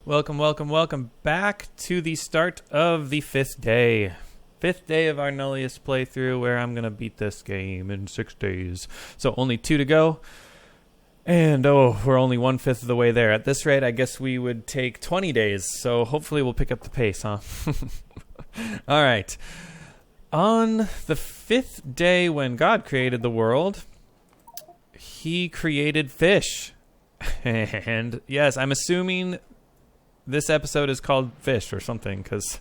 Welcome, welcome, welcome back to the start of the fifth day. Fifth day of our Nullius playthrough where I'm going to beat this game in 6 days. So only 2 to go. And we're only 1/5 of the way there. At this rate, I guess we would take 20 days. So hopefully we'll pick up the pace, huh? All right. On the 5th day when God created the world, he created fish. And yes, I'm assuming this episode is called Fish or something because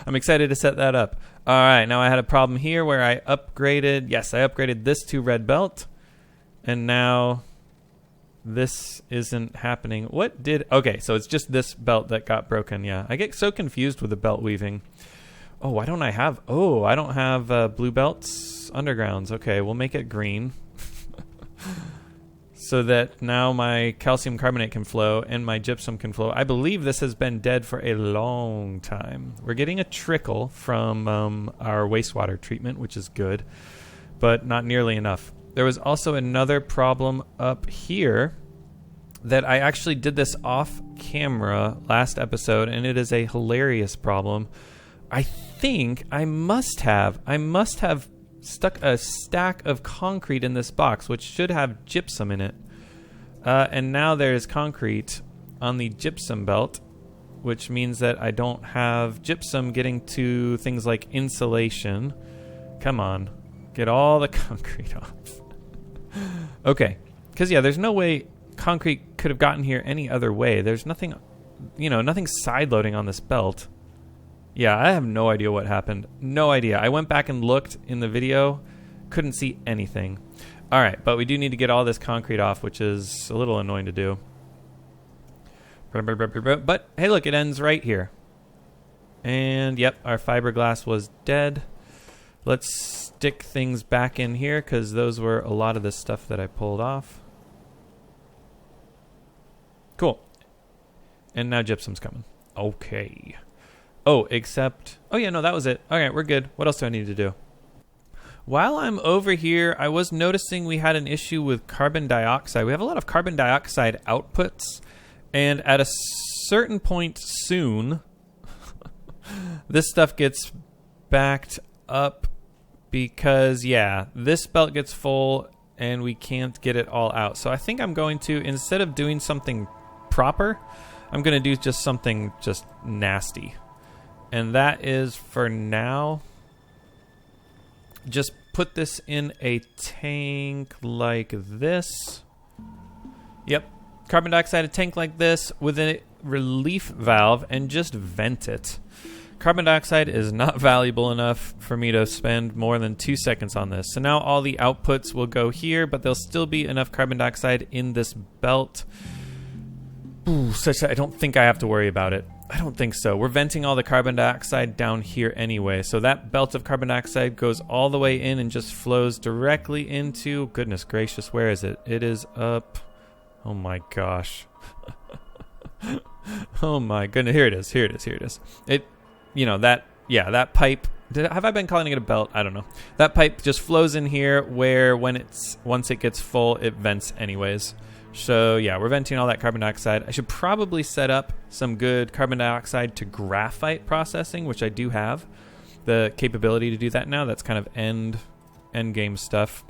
I'm excited to set that up. All right, now I had a problem here where I upgraded. Yes, I upgraded this to red belt. And now this isn't happening. Okay, so it's just this belt that got broken. Yeah, I get so confused with the belt weaving. Oh, why don't I have... Oh, I don't have blue belts undergrounds. Okay, we'll make it green. So that now my calcium carbonate can flow and my gypsum can flow. I believe this has been dead for a long time. We're getting a trickle from our wastewater treatment, which is good, but not nearly enough. There was also another problem up here that I actually did this off camera last episode, and it is a hilarious problem. I think I must have stuck a stack of concrete in this box, which should have gypsum in it. And now there's concrete on the gypsum belt, which means that I don't have gypsum getting to things like insulation. Come on, get all the concrete off. Okay, because yeah, there's no way concrete could have gotten here any other way. There's nothing, nothing side loading on this belt. Yeah, I have no idea what happened. No idea. I went back and looked in the video. Couldn't see anything. All right, but we do need to get all this concrete off, which is a little annoying to do. But, hey, look, it ends right here. And, yep, our fiberglass was dead. Let's stick things back in here, because those were a lot of the stuff that I pulled off. Cool. And now gypsum's coming. Okay. Oh, except... Oh, yeah, no, that was it. All right, we're good. What else do I need to do? While I'm over here, I was noticing we had an issue with carbon dioxide. We have a lot of carbon dioxide outputs, and at a certain point soon, this stuff gets backed up because, yeah, this belt gets full, and we can't get it all out. So I think I'm going to, instead of doing something proper, I'm going to do just something just nasty. And that is, for now, just put this in a tank like this. Yep, carbon dioxide, a tank like this with a relief valve, and just vent it. Carbon dioxide is not valuable enough for me to spend more than 2 seconds on this. So now all the outputs will go here, but there'll still be enough carbon dioxide in this belt. Such that I don't think I have to worry about it. I don't think so. We're venting all the carbon dioxide down here anyway. So that belt of carbon dioxide goes all the way in and just flows directly into... Goodness gracious, where is it? It is up... Oh my gosh. Oh my goodness. Here it is. Here it is. Here it is. That pipe... Have I been calling it a belt? I don't know. That pipe just flows in here where once it gets full, it vents anyways. So, yeah, we're venting all that carbon dioxide. I should probably set up some good carbon dioxide to graphite processing, which I do have the capability to do that now. That's kind of end game stuff.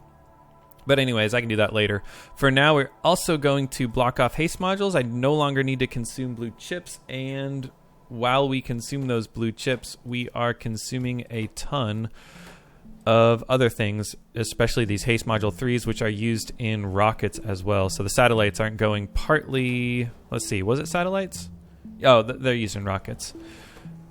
But anyways, I can do that later. For now, we're also going to block off haste modules. I no longer need to consume blue chips. And while we consume those blue chips, we are consuming a ton of other things, especially these haste module 3s, which are used in rockets as well. So the satellites aren't going partly... Let's see, was it satellites? Oh, they're used in rockets.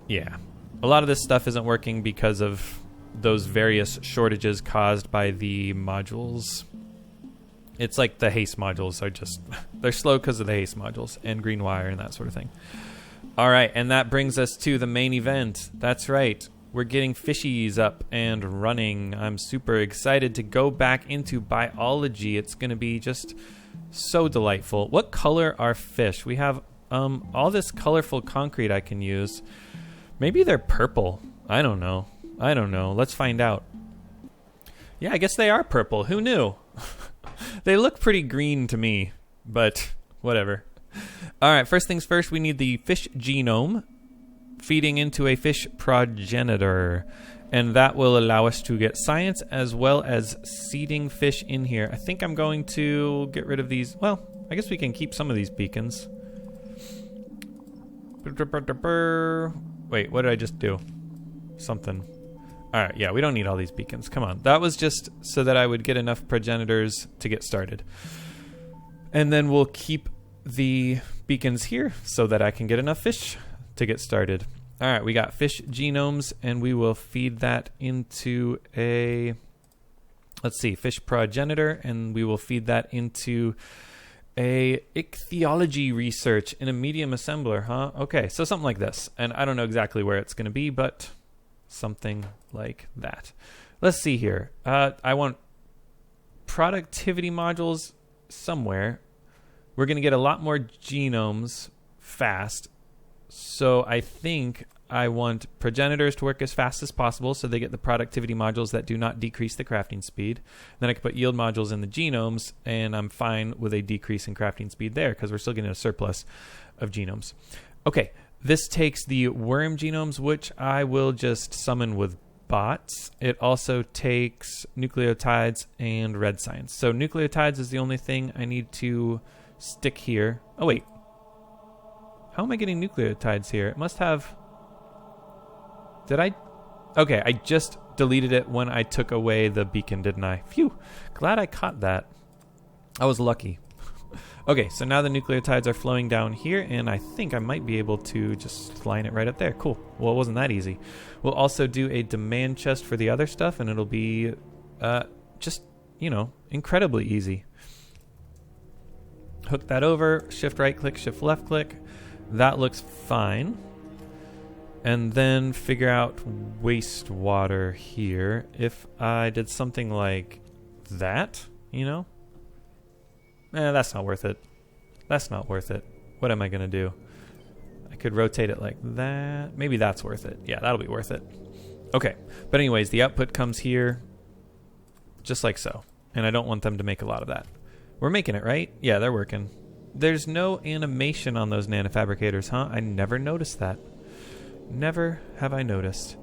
Yeah. A lot of this stuff isn't working because of those various shortages caused by the modules. It's like the haste modules are just... They're slow because of the haste modules and green wire and that sort of thing. All right, and that brings us to the main event. That's right. We're getting fishies up and running. I'm super excited to go back into biology. It's going to be just so delightful. What color are fish? We have all this colorful concrete I can use. Maybe they're purple. I don't know. Let's find out. Yeah, I guess they are purple. Who knew? They look pretty green to me, but whatever. All right, first things first, we need the fish genome feeding into a fish progenitor. And that will allow us to get science as well as seeding fish in here. I think I'm going to get rid of these. Well, I guess we can keep some of these beacons. Wait, what did I just do? Something. All right, yeah, we don't need all these beacons. Come on. That was just so that I would get enough progenitors to get started. And then we'll keep the beacons here so that I can get enough fish to get started. All right, we got fish genomes, and we will feed that into a, let's see, fish progenitor, and we will feed that into a ichthyology research in a medium assembler, huh? Okay, so something like this. And I don't know exactly where it's going to be, but something like that. Let's see here. I want productivity modules somewhere. We're going to get a lot more genomes fast. So I think I want progenitors to work as fast as possible so they get the productivity modules that do not decrease the crafting speed. Then I can put yield modules in the genomes, and I'm fine with a decrease in crafting speed there because we're still getting a surplus of genomes. Okay, this takes the worm genomes, which I will just summon with bots. It also takes nucleotides and red science. So nucleotides is the only thing I need to stick here. Oh, wait. How am I getting nucleotides here? It must have... Did I? Okay, I just deleted it when I took away the beacon, didn't I? Phew. Glad I caught that. I was lucky. Okay, so now the nucleotides are flowing down here, and I think I might be able to just line it right up there. Cool. Well, it wasn't that easy. We'll also do a demand chest for the other stuff, and it'll be just, you know, incredibly easy. Hook that over, shift right click, shift left click. That looks fine. And then figure out wastewater here. If I did something like that, you know? That's not worth it. That's not worth it. What am I going to do? I could rotate it like that. Maybe that's worth it. Yeah, that'll be worth it. Okay. But anyways, the output comes here just like so. And I don't want them to make a lot of that. We're making it, right? Yeah, they're working. There's no animation on those nanofabricators, huh? I never noticed that. Never have I noticed.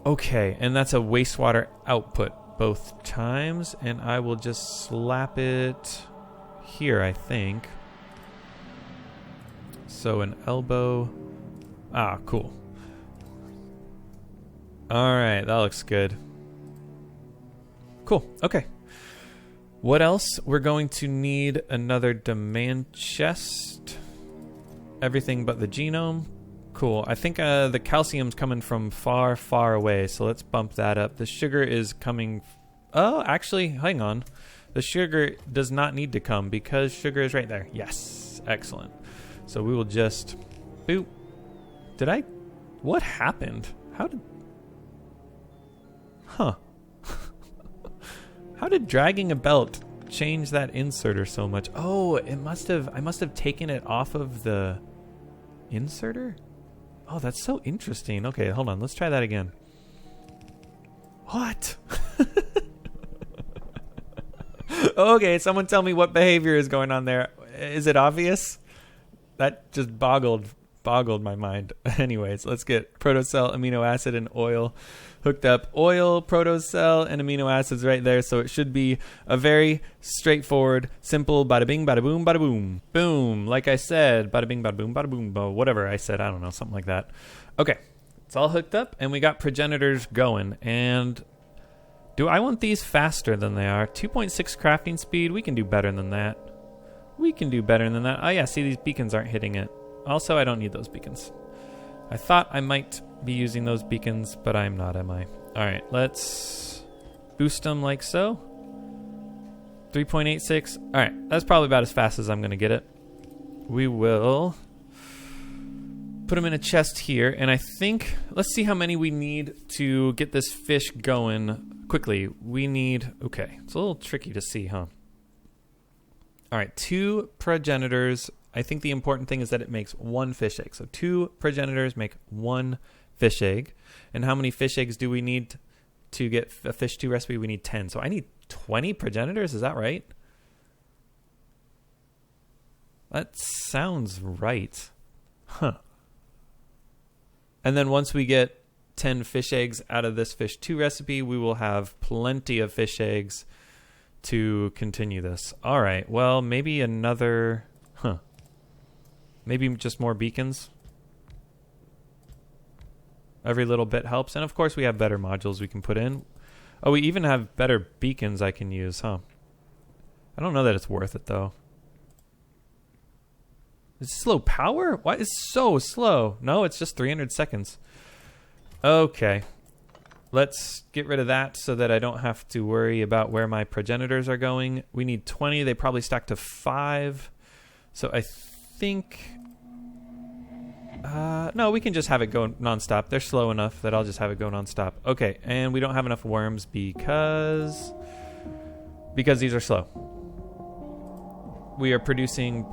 Okay, and that's a wastewater output both times, and I will just slap it here, I think. So an elbow. Ah, cool. Alright, that looks good. Cool, okay. What else? We're going to need another demand chest. Everything but the genome. Cool. I think the calcium's coming from far, far away, so let's bump that up. The sugar is coming... Oh, actually, hang on. The sugar does not need to come because sugar is right there. Yes. Excellent. So we will just... Boop. Did I... What happened? How did... Huh. How did dragging a belt change that inserter so much? Oh, it must have... I must have taken it off of the inserter? Oh, that's so interesting. Okay, hold on. Let's try that again. What? Okay, someone tell me what behavior is going on there. Is it obvious? That just boggled my mind. Anyways, let's get protocell, amino acid, and oil hooked up. Oil, protocell, and amino acids right there. So it should be a very straightforward, simple bada bing, bada boom, bada boom. Boom. Like I said, bada bing, bada boom, bada boom, whatever I said. I don't know, something like that. Okay, it's all hooked up, and we got progenitors going. And do I want these faster than they are? 2.6 crafting speed. We can do better than that. We can do better than that. Oh yeah, see, these beacons aren't hitting it. Also, I don't need those beacons. I thought I might be using those beacons, but I'm not, am I? All right, let's boost them like so. 3.86. All right, that's probably about as fast as I'm going to get it. We will put them in a chest here, and I think, let's see how many we need to get this fish going quickly. We need, okay, it's a little tricky to see, huh? All right, 2 progenitors. I think the important thing is that it makes 1 fish egg. So 2 progenitors make 1 fish egg. And how many fish eggs do we need to get a fish stew recipe? We need 10. So I need 20 progenitors. Is that right? That sounds right. Huh. And then once we get 10 fish eggs out of this fish 2 recipe, we will have plenty of fish eggs to continue this. All right, well, maybe another... Maybe just more beacons. Every little bit helps. And of course we have better modules we can put in. Oh, we even have better beacons I can use, huh? I don't know that it's worth it, though. Is it slow power? Why is it so slow? No, it's just 300 seconds. Okay. Let's get rid of that so that I don't have to worry about where my progenitors are going. We need 20. They probably stack to 5. So I think... no, we can just have it go nonstop. They're slow enough that I'll just have it go nonstop. Okay, and we don't have enough worms because these are slow. We are producing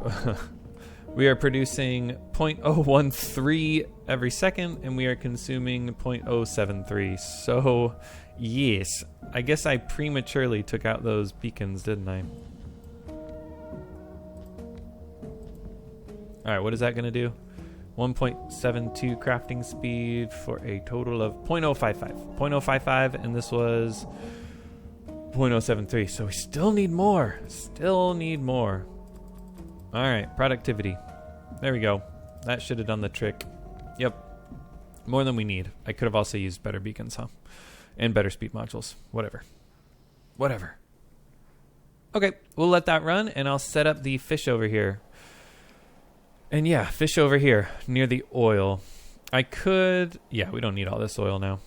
we are producing 0.013 every second, and we are consuming 0.073. So, yes, I guess I prematurely took out those beacons, didn't I? All right, what is that going to do? 1.72 crafting speed for a total of 0.055. 0.055, and this was 0.073. So we still need more. Still need more. All right, productivity. There we go. That should have done the trick. Yep. More than we need. I could have also used better beacons, huh? And better speed modules. Whatever. Whatever. Okay, we'll let that run, and I'll set up the fish over here. And yeah, fish over here near the oil. I could... Yeah, we don't need all this oil now.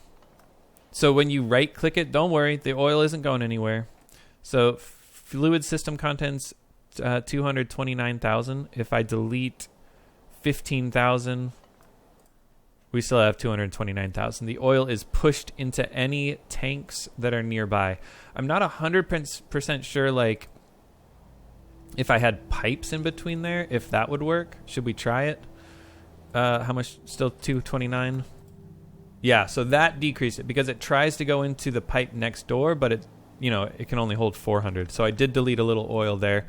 So when you right-click it, don't worry. The oil isn't going anywhere. So fluid system contents, 229,000. If I delete 15,000, we still have 229,000. The oil is pushed into any tanks that are nearby. I'm not 100% sure, like... if I had pipes in between there, if that would work. Should we try it? How much? Still 229? Yeah, so that decreased it because it tries to go into the pipe next door, but it, you know, it can only hold 400. So I did delete a little oil there.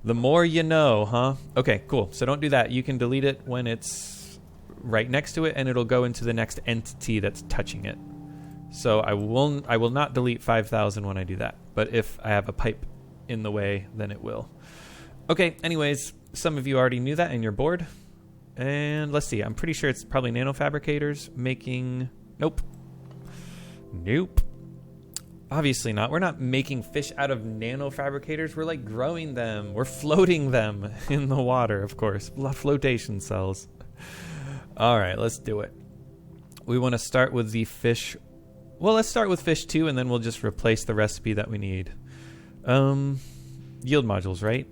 The more you know, huh? Okay, cool. So don't do that. You can delete it when it's right next to it, and it'll go into the next entity that's touching it. So I will not delete 5,000 when I do that. But if I have a pipe in the way, then it will. Okay, anyways, some of you already knew that and you're bored. And let's see, I'm pretty sure it's probably nanofabricators making... Nope. Nope. Obviously not. We're not making fish out of nanofabricators. We're like growing them. We're floating them in the water, of course. Flotation cells. All right, let's do it. We want to start with the fish... Well, let's start with fish 2, and then we'll just replace the recipe that we need. Yield modules, right?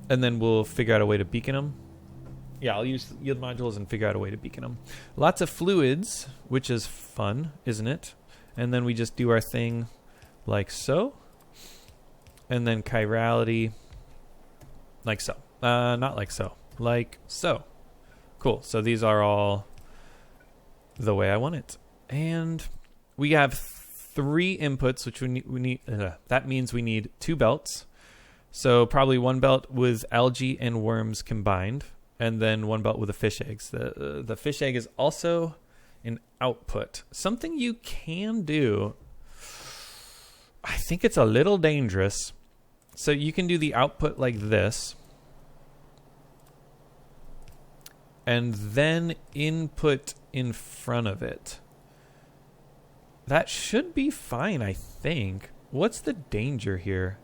And then we'll figure out a way to beacon them. Yeah, I'll use yield modules and figure out a way to beacon them. Lots of fluids, which is fun, isn't it? And then we just do our thing like so. And then chirality like so. Not like so. Like so. Cool. So these are all the way I want it. And we have 3 inputs, which we need. That means we need 2 belts. So probably 1 belt with algae and worms combined, and then 1 belt with the fish eggs. The fish egg is also an output. Something you can do. I think it's a little dangerous. So you can do the output like this, and then input in front of it. That should be fine, I think. What's the danger here?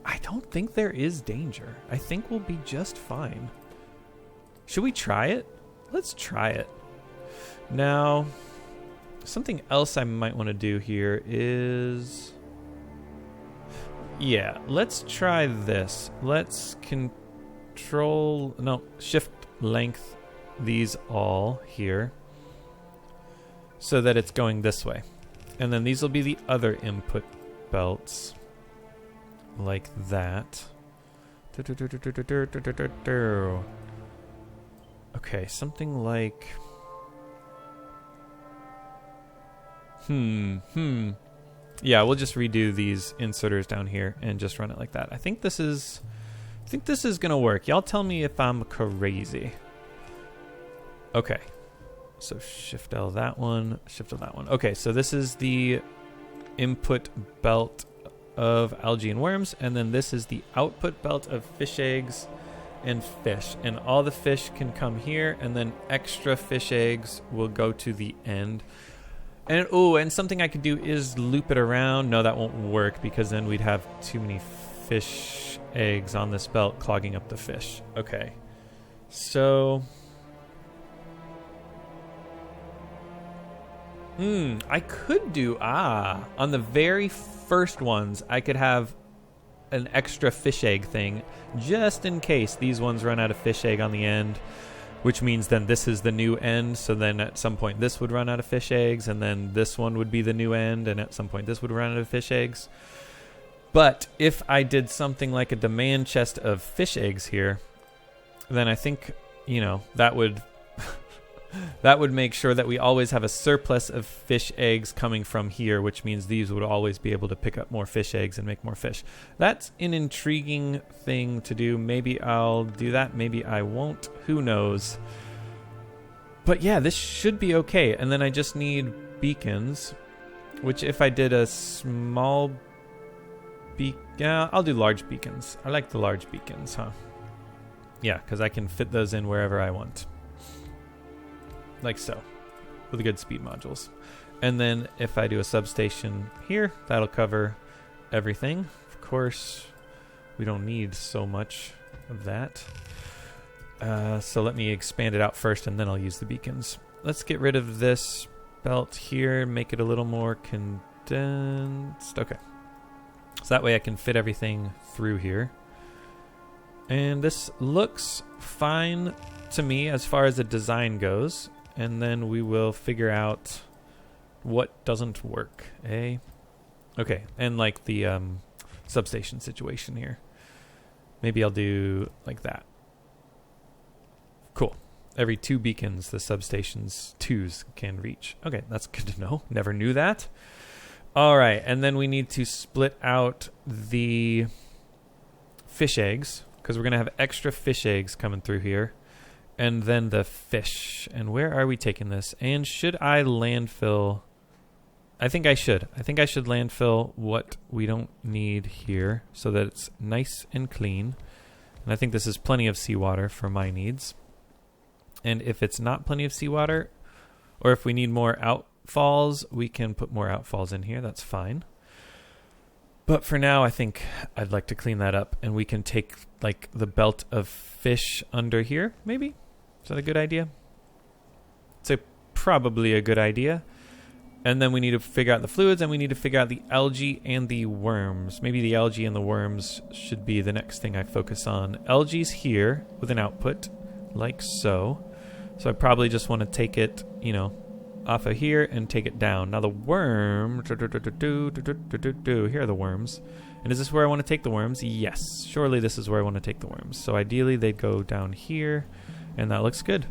I don't think there is danger. I think we'll be just fine. Should we try it? Let's try it. Now, something else I might want to do here is... Yeah, let's try this. Let's shift length these all here so that it's going this way. And then these will be the other input belts like that. Okay, something like Yeah, we'll just redo these inserters down here and just run it like that. I think this is gonna work. Y'all tell me if I'm crazy. Okay. So Shift L that one, Shift L that one. Okay, so this is the input belt of algae and worms, and then this is the output belt of fish eggs and fish. And all the fish can come here, and then extra fish eggs will go to the end. And and something I could do is loop it around. No, that won't work because then we'd have too many fish eggs on this belt clogging up the fish. Okay. So I could do on the very first ones I could have an extra fish egg thing just in case these ones run out of fish egg on the end, which means then this is the new end. So then at some point this would run out of fish eggs, and then this one would be the new end, and at some point this would run out of fish eggs. But if I did something like a demand chest of fish eggs here, then I think, that would that would make sure that we always have a surplus of fish eggs coming from here, which means these would always be able to pick up more fish eggs and make more fish. That's an intriguing thing to do. Maybe I'll do that. Maybe I won't. Who knows? But yeah, this should be okay. And then I just need beacons, which if I did a small I'll do large beacons. I like the large beacons, huh? Yeah, because I can fit those in wherever I want. Like so, with the good speed modules. And then if I do a substation here, that'll cover everything. Of course, we don't need so much of that. So let me expand it out first, and then I'll use the beacons. Let's get rid of this belt here, make it a little more condensed. Okay. So that way I can fit everything through here. And this looks fine to me as far as the design goes. And then we will figure out what doesn't work, eh? Okay, and like the substation situation here. Maybe I'll do like that. Cool. Every 2 beacons, the substation's 2s can reach. Okay, that's good to know. Never knew that. All right, and then we need to split out the fish eggs, because we're going to have extra fish eggs coming through here. And then the fish. And where are we taking this? And should I landfill? I think I should. I think I should landfill what we don't need here so that it's nice and clean. And I think this is plenty of seawater for my needs. And if it's not plenty of seawater, or if we need more outfalls, we can put more outfalls in here. That's fine. But for now, I think I'd like to clean that up. And we can take like the belt of fish under here, maybe? Is that a good idea? It's probably a good idea. And then we need to figure out the fluids, and we need to figure out the algae and the worms. Maybe the algae and the worms should be the next thing I focus on. Algae's here with an output, like so. So I probably just want to take it, off of here and take it down. Now the worm, here are the worms. And is this where I want to take the worms? Yes, surely this is where I want to take the worms. So ideally they'd go down here, and that looks good.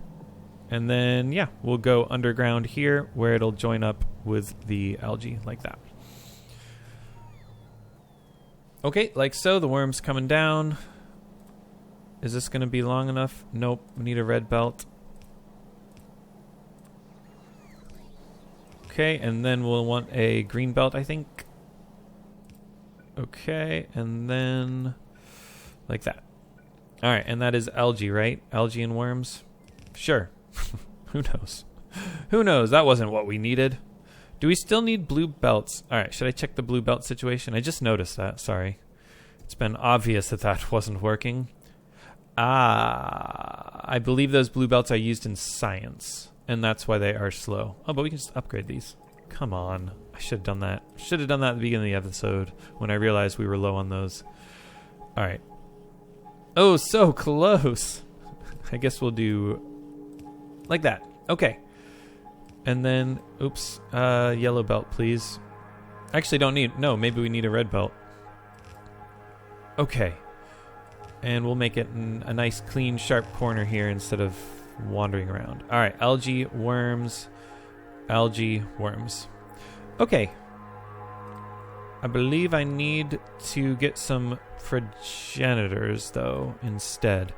And then, yeah, we'll go underground here where it'll join up with the algae like that. Okay, like so, the worm's coming down. Is this going to be long enough? Nope, we need a red belt. Okay, and then we'll want a green belt, I think. Okay, and then like that. All right, and that is algae, right? Algae and worms? Sure. Who knows? Who knows? That wasn't what we needed. Do we still need blue belts? All right, should I check the blue belt situation? I just noticed that, sorry. It's been obvious that that wasn't working. I believe those blue belts I used in science, and that's why they are slow. Oh, but we can just upgrade these. Come on. I should have done that. Should have done that at the beginning of the episode when I realized we were low on those. All right. Oh, so close. I guess we'll do like that. Okay. And then, oops, yellow belt, please. Actually, don't need, no, maybe we need a red belt. Okay. And we'll make it a nice, clean, sharp corner here instead of wandering around. All right, algae, worms, algae, worms. Okay. I believe I need to get some progenitors, though, instead.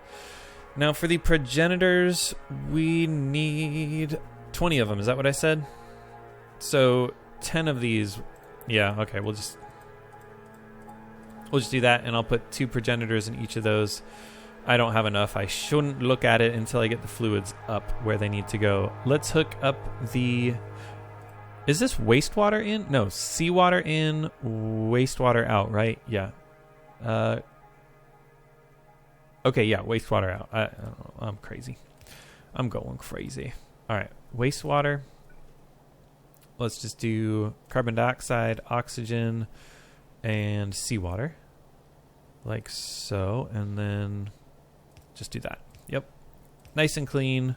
Now, for the progenitors, we need 20 of them. Is that what I said? So, 10 of these. Yeah, okay, we'll just do that, and I'll put 2 progenitors in each of those. I don't have enough. I shouldn't look at it until I get the fluids up where they need to go. Let's hook up the... Is this wastewater in? No, seawater in, wastewater out, right? Yeah. Okay, yeah, wastewater out. I don't know. I'm crazy. I'm going crazy. All right, wastewater. Let's just do carbon dioxide, oxygen, and seawater. Like so, and then just do that. Yep. Nice and clean.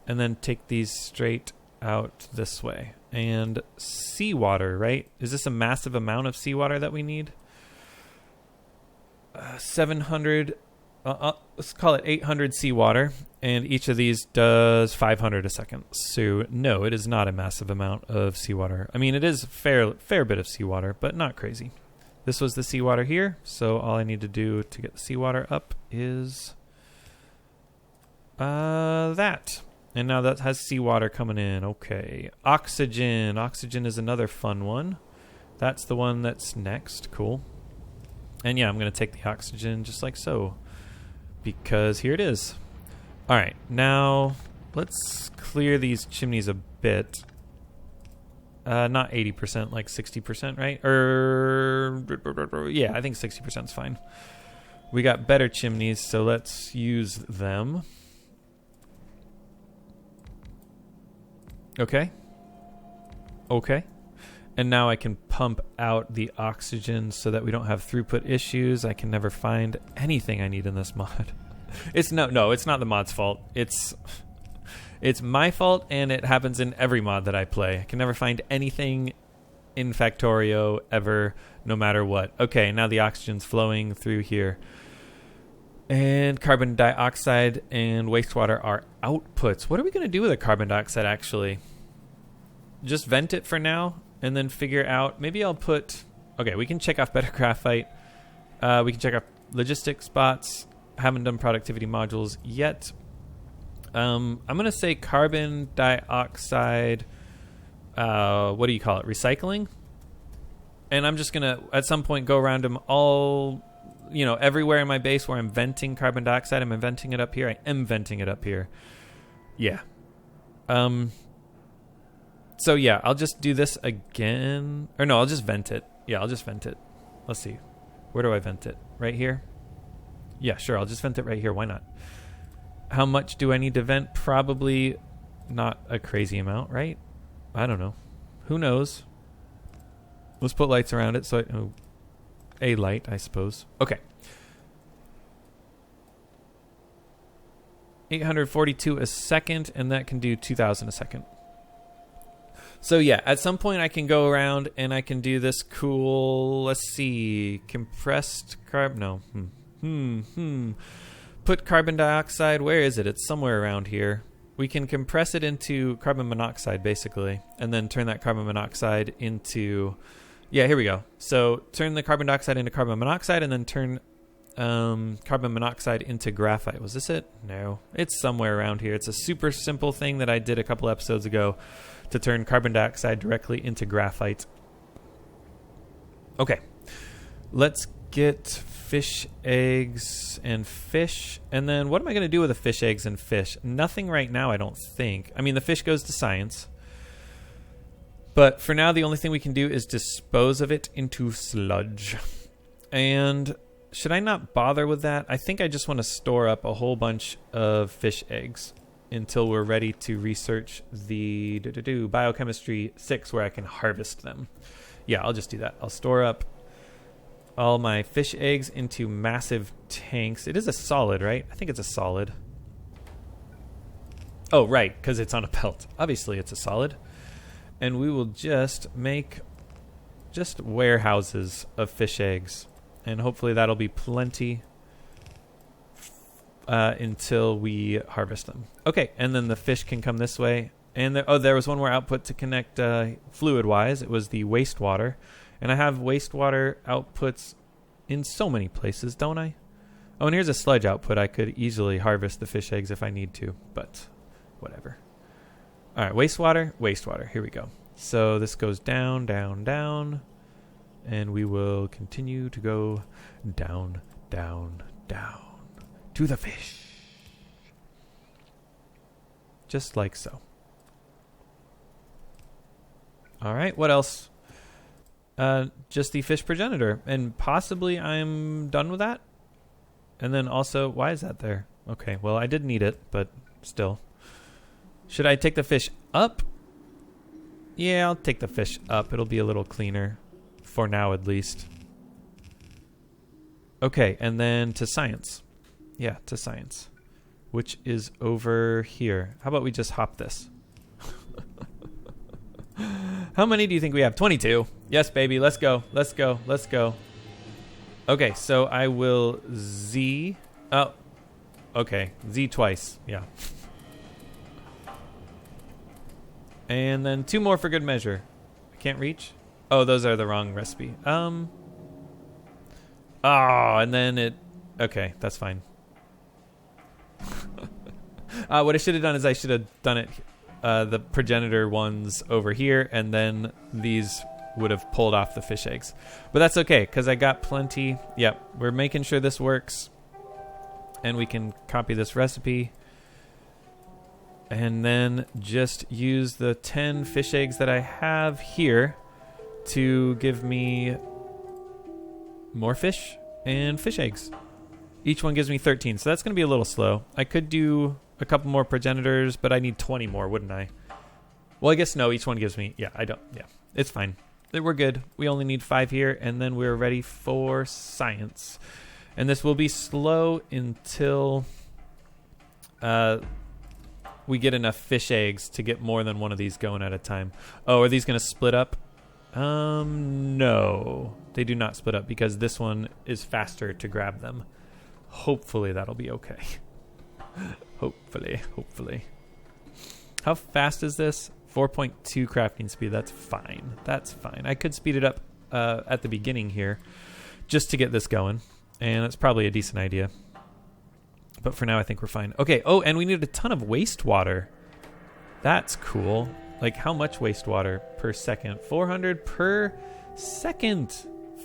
And then take these straight out this way. And seawater, right? Is this a massive amount of seawater that we need? 700, let's call it 800 seawater. And each of these does 500 a second. So, no, it is not a massive amount of seawater. I mean, it is a fair bit of seawater, but not crazy. This was the seawater here. So all I need to do to get the seawater up is that. And now that has seawater coming in. Okay. Oxygen. Oxygen is another fun one. That's the one that's next. Cool. And yeah, I'm going to take the oxygen just like so. Because here it is. Alright, now let's clear these chimneys a bit. Not 80%, like 60%, right? Yeah, I think 60% is fine. We got better chimneys, so let's use them. Okay. Okay. And now I can pump out the oxygen so that we don't have throughput issues. I can never find anything I need in this mod. It's not the mod's fault. It's my fault, and it happens in every mod that I play. I can never find anything in Factorio ever, no matter what. Okay, now the oxygen's flowing through here. And carbon dioxide and wastewater are outputs. What are we going to do with the carbon dioxide, actually? Just vent it for now, and then figure out... Maybe I'll put... Okay, we can check off better graphite. We can check off logistic spots. Haven't done productivity modules yet. I'm going to say carbon dioxide... what do you call it? Recycling? And I'm just going to, at some point, go around them all... You know, everywhere in my base where I'm venting carbon dioxide, I'm venting it up here. I am venting it up here. Yeah. So yeah, I'll just do this again. Or no, I'll just vent it. Yeah, I'll just vent it. Let's see. Where do I vent it? Right here? Yeah, sure. I'll just vent it right here. Why not? How much do I need to vent? Probably not a crazy amount, right? I don't know. Who knows? Let's put lights around it so a light, I suppose. Okay. 842 a second, and that can do 2,000 a second. So yeah, at some point I can go around and I can do this cool, let's see, compressed carbon, no. Put carbon dioxide, where is it? It's somewhere around here. We can compress it into carbon monoxide, basically, and then turn that carbon monoxide into... Yeah, here we go. So turn the carbon dioxide into carbon monoxide, and then turn carbon monoxide into graphite. Was this it? No. It's somewhere around here. It's a super simple thing that I did a couple episodes ago to turn carbon dioxide directly into graphite. Okay. Let's get fish eggs and fish. And then what am I going to do with the fish eggs and fish? Nothing right now, I don't think. I mean, the fish goes to science. But for now, the only thing we can do is dispose of it into sludge. And should I not bother with that? I think I just want to store up a whole bunch of fish eggs until we're ready to research the biochemistry 6 where I can harvest them. Yeah, I'll just do that. I'll store up all my fish eggs into massive tanks. It is a solid, right? I think it's a solid. Oh, right, because it's on a belt. Obviously, it's a solid. And we will just make just warehouses of fish eggs. And hopefully that'll be plenty until we harvest them. Okay, and then the fish can come this way. And there was one more output to connect fluid-wise. It was the wastewater. And I have wastewater outputs in so many places, don't I? Oh, and here's a sludge output. I could easily harvest the fish eggs if I need to, but whatever. All right, wastewater, wastewater. Here we go. So this goes down, down, down, and we will continue to go down, down, down to the fish. Just like so. All right, what else? Just the fish progenitor, and possibly I'm done with that. And then also, why is that there? Okay, well, I did need it, but still. Should I take the fish up? Yeah, I'll take the fish up. It'll be a little cleaner, for now at least. Okay, and then to science. Yeah, to science, which is over here. How about we just hop this? How many do you think we have? 22. Yes, baby. Let's go. Let's go. Let's go. Okay, so I will Z. Oh, okay. Z twice. Yeah. And then 2 more for good measure. I can't reach. Oh, those are the wrong recipe. Oh, and then it. Okay, that's fine. What I should have done is I should have done it. The progenitor ones over here, and then these would have pulled off the fish eggs. But that's okay, because I got plenty. Yep, we're making sure this works. And we can copy this recipe. And then just use the 10 fish eggs that I have here to give me more fish and fish eggs. Each one gives me 13, so that's going to be a little slow. I could do a couple more progenitors, but I need 20 more, wouldn't I? Well, I guess no, each one gives me... Yeah, I don't... Yeah, it's fine. We're good. We only need 5 here, and then we're ready for science. And this will be slow until we get enough fish eggs to get more than one of these going at a time. Oh, are these going to split up? No. They do not split up because this one is faster to grab them. Hopefully that'll be okay. Hopefully. How fast is this? 4.2 crafting speed. That's fine. That's fine. I could speed it up at the beginning here just to get this going. And that's probably a decent idea. But for now, I think we're fine. Okay. Oh, and we need a ton of wastewater. That's cool. Like, how much wastewater per second? 400 per second.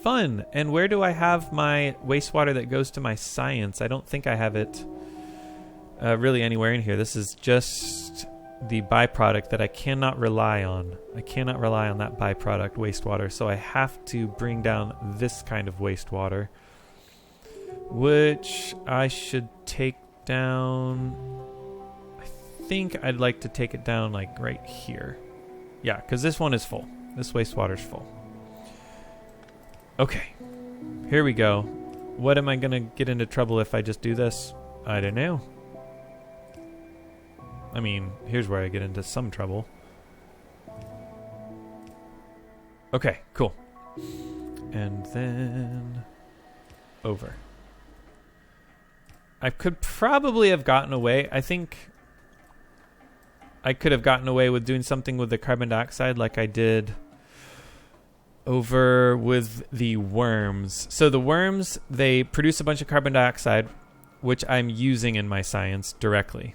Fun. And where do I have my wastewater that goes to my science? I don't think I have it really anywhere in here. This is just the byproduct that I cannot rely on. I cannot rely on that byproduct wastewater. So I have to bring down this kind of wastewater, which I should take down. I think I'd like to take it down like right here. Yeah, because this one is full. This wastewater's full. Okay, here we go. What am I going to get into trouble if I just do this? I don't know. I mean, here's where I get into some trouble. Okay, cool. And then over. I could probably have gotten away. I think I could have gotten away with doing something with the carbon dioxide like I did over with the worms. So the worms, they produce a bunch of carbon dioxide, which I'm using in my science directly,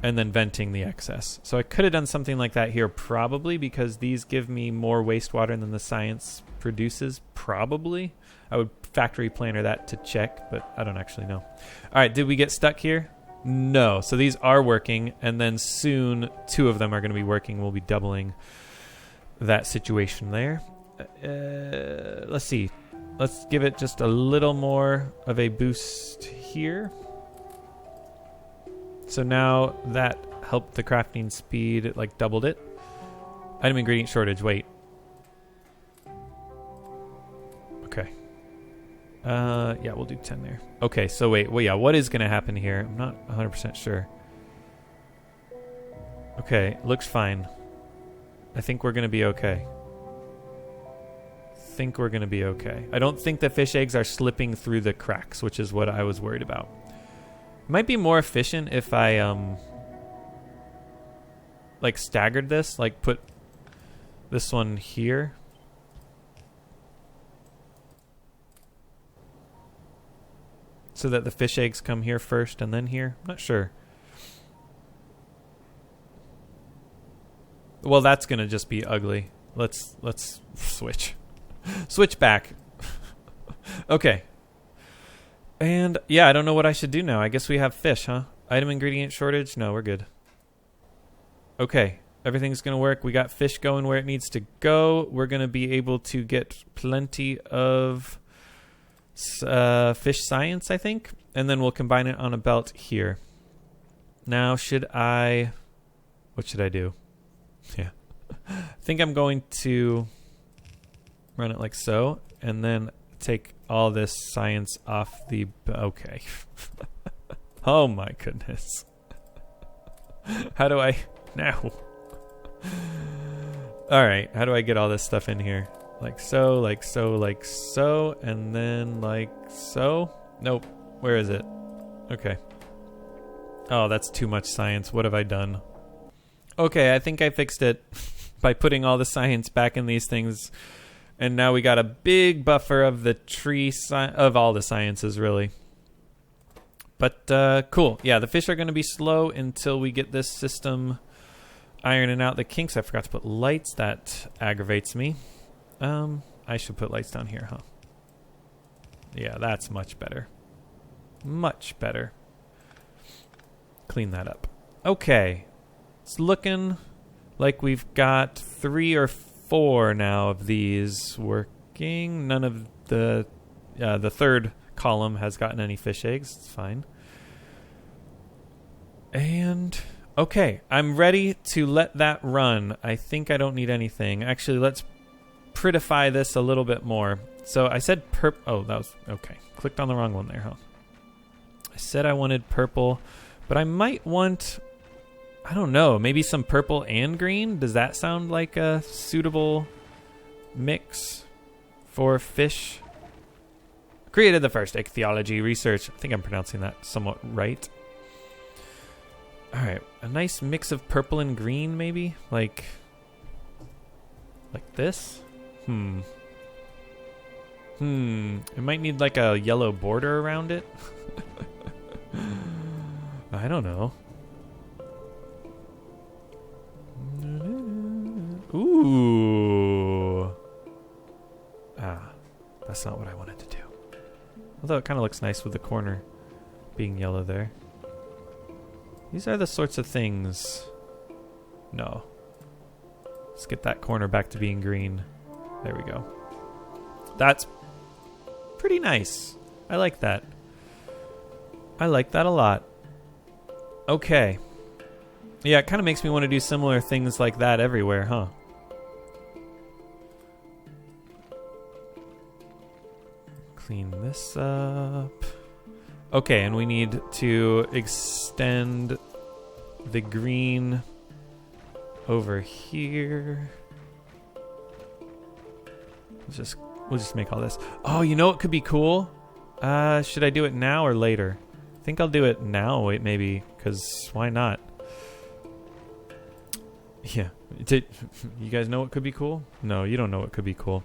and then venting the excess. So I could have done something like that here probably, because these give me more wastewater than the science produces, probably. I would factory planner that to check, but I don't actually know. All right, did we get stuck here? No. So these are working, and then soon 2 of them are going to be working. We'll be doubling that situation there. Let's see. Let's give it just a little more of a boost here. So now that helped the crafting speed. It like doubled it. Item ingredient shortage. Wait. Okay. Yeah, we'll do 10 there. Okay, so wait. Well, yeah, what is going to happen here? I'm not 100% sure. Okay, looks fine. I think we're going to be okay. I don't think the fish eggs are slipping through the cracks, which is what I was worried about. It might be more efficient if I like staggered this, like put this one here so that the fish eggs come here first and then here? I'm not sure. Well, that's going to just be ugly. Let's switch. Switch back. Okay. And yeah, I don't know what I should do now. I guess we have fish, huh? Item ingredient shortage? No, we're good. Okay. Everything's going to work. We got fish going where it needs to go. We're going to be able to get plenty of fish science, I think. And then we'll combine it on a belt here. Now, what should I do? Yeah. I think I'm going to run it like so. And then take all this science off the... Okay. Oh my goodness. How do I... Now. Alright, how do I get all this stuff in here? Like so, like so, like so, and then like so? Nope. Where is it? Okay. Oh, that's too much science. What have I done? Okay, I think I fixed it by putting all the science back in these things. And now we got a big buffer of the of all the sciences, really. But cool. Yeah, the fish are going to be slow until we get this system ironing out the kinks. I forgot to put lights. That aggravates me. I should put lights down here, huh? Yeah, that's much better. Much better. Clean that up. Okay. It's looking like we've got 3 or 4 now of these working. None of the third column has gotten any fish eggs. It's fine. And okay, I'm ready to let that run. I think I don't need anything. Actually, let's prettify this a little bit more. So I said oh, that was okay. Clicked on the wrong one there, huh? I said I wanted purple, but I might want, I don't know, maybe some purple and green. Does that sound like a suitable mix for fish? Created the first ichthyology research. I think I'm pronouncing that somewhat right. All right, a nice mix of purple and green, maybe like this. It might need like a yellow border around it. I don't know. Ooh. That's not what I wanted to do. Although it kind of looks nice with the corner being yellow there. These are the sorts of things. No. Let's get that corner back to being green. There we go. That's pretty nice. I like that. I like that a lot. Okay. Yeah, it kind of makes me want to do similar things like that everywhere, huh? Clean this up. Okay, and we need to extend the green over here. We'll just make all this. Oh, you know what could be cool? Should I do it now or later? I think I'll do it now, wait, maybe, because why not? Yeah. You guys know what could be cool? No, you don't know what could be cool.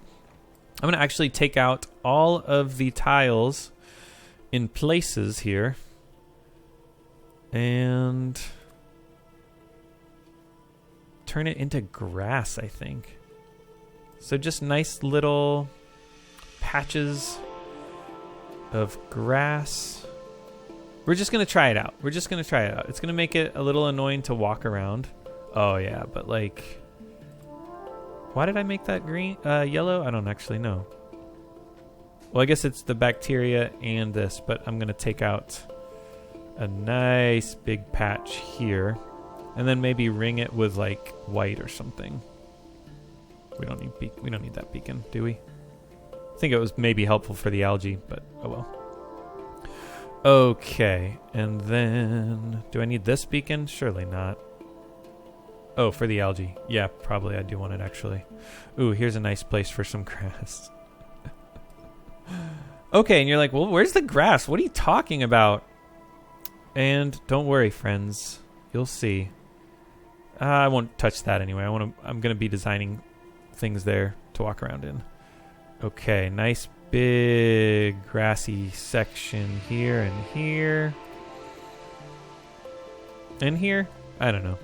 I'm going to actually take out all of the tiles in places here. And turn it into grass, I think. So just nice little patches of grass. We're just going to try it out. We're just going to try it out. It's going to make it a little annoying to walk around. Oh, yeah, but like... Why did I make that green, yellow? I don't actually know. Well, I guess it's the bacteria and this, but I'm going to take out a nice big patch here. And then maybe ring it with like white or something. We don't need that beacon, do we? I think it was maybe helpful for the algae, but oh well. Okay, and then do I need this beacon? Surely not. Oh, for the algae. Yeah, probably I do want it actually. Ooh, here's a nice place for some grass. Okay, and you're like, well, where's the grass? What are you talking about? And don't worry, friends. You'll see. I won't touch that anyway. I'm going to be designing things there to walk around in. Okay, nice big grassy section here and here. And here? I don't know.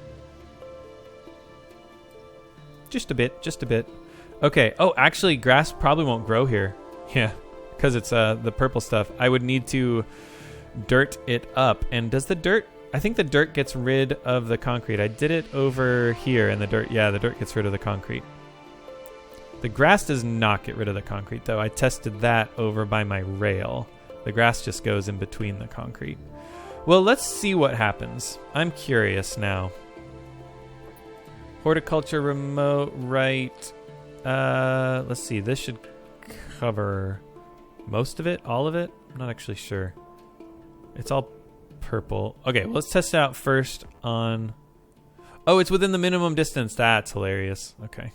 Just a bit, just a bit. Okay. Oh, actually, grass probably won't grow here. Yeah, because it's the purple stuff. I would need to dirt it up. And does the dirt... I think the dirt gets rid of the concrete. I did it over here, and the dirt... Yeah, the dirt gets rid of the concrete. The grass does not get rid of the concrete, though. I tested that over by my rail. The grass just goes in between the concrete. Well, let's see what happens. I'm curious now. Horticulture remote, right. Let's see. This should cover most of it, all of it. I'm not actually sure. It's all purple. Okay, well, let's test it out first on... Oh, it's within the minimum distance. That's hilarious. Okay.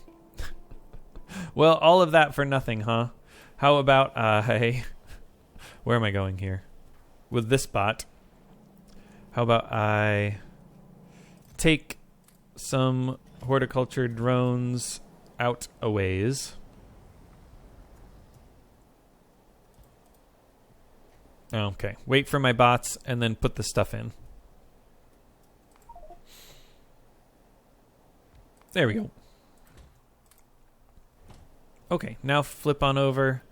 Well, all of that for nothing, huh? How about, hey, where am I going here? With this bot, how about I take some horticulture drones out a ways. Okay, wait for my bots and then put the stuff in. There we go. Okay, now flip on over.